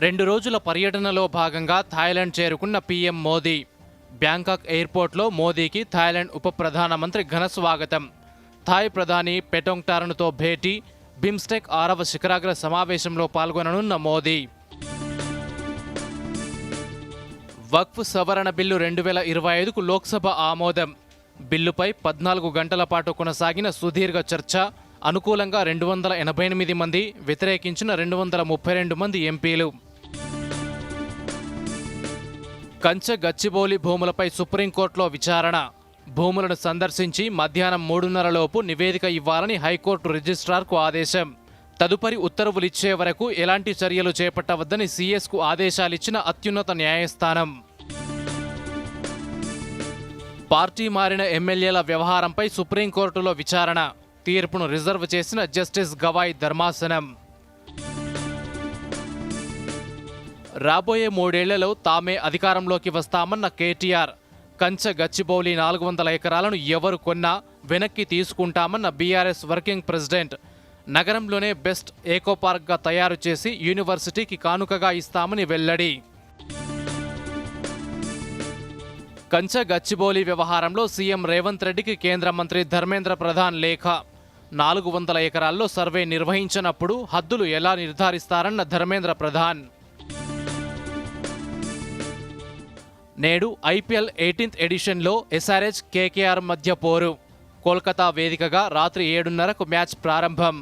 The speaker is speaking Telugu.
2 రోజుల పర్యటనలో భాగంగా థాయిలాండ్ చేరుకున్న పీఎం మోదీ. బ్యాంకాక్ ఎయిర్పోర్ట్లో మోదీకి థాయిలాండ్ ఉప ప్రధానమంత్రి ఘన స్వాగతం. థాయ్ ప్రధాని పెటోంగ్టారన్తో భేటీ, బిమ్స్టెక్ 6వ శిఖరాగ్ర సమావేశంలో పాల్గొననున్న మోదీ. వక్ఫ్ సవరణ బిల్లు 2025కు లోక్సభ ఆమోదం. బిల్లుపై 14 గంటల పాటు కొనసాగిన సుదీర్ఘ చర్చ. అనుకూలంగా 288 మంది, వ్యతిరేకించిన 232 మంది ఎంపీలు. కంచె గచ్చిబౌలి భూములపై సుప్రీంకోర్టులో విచారణ. భూములను సందర్శించి మధ్యాహ్నం 3:30 లోపు నివేదిక ఇవ్వాలని హైకోర్టు రిజిస్ట్రార్కు ఆదేశం. తదుపరి ఉత్తర్వులిచ్చే వరకు ఎలాంటి చర్యలు చేపట్టవద్దని సీఎస్కు ఆదేశాలిచ్చిన అత్యున్నత న్యాయస్థానం. పార్టీ మారిన ఎమ్మెల్యేల వ్యవహారంపై సుప్రీంకోర్టులో విచారణ. తీర్పును రిజర్వ్ చేసిన జస్టిస్ గవాయ్ ధర్మాసనం. రాబోయే 3 ఏళ్లలో తామే అధికారంలోకి వస్తామన్న కేటీఆర్. కంచె గచ్చిబౌలి 400 ఎకరాలను ఎవరు కొన్నా వెనక్కి తీసుకుంటామన్న బీఆర్ఎస్ వర్కింగ్ ప్రెసిడెంట్. నగరంలోనే బెస్ట్ ఏకో పార్క్గా తయారు చేసి యూనివర్సిటీకి కానుకగా ఇస్తామని వెల్లడి. కంచె గచ్చిబౌలి వ్యవహారంలో సీఎం రేవంత్ రెడ్డికి కేంద్ర మంత్రి ధర్మేంద్ర ప్రధాన్ లేఖ. 400 ఎకరాల్లో సర్వే నిర్వహించినప్పుడు హద్దులు ఎలా నిర్ధారిస్తారన్న ధర్మేంద్ర ప్రధాన్. నేడు ఐపీఎల్ 18th ఎడిషన్లో ఎస్ఆర్హెచ్ కేకేఆర్ మధ్య పోరు. కోల్కతా వేదికగా రాత్రి 7:30కు మ్యాచ్ ప్రారంభం.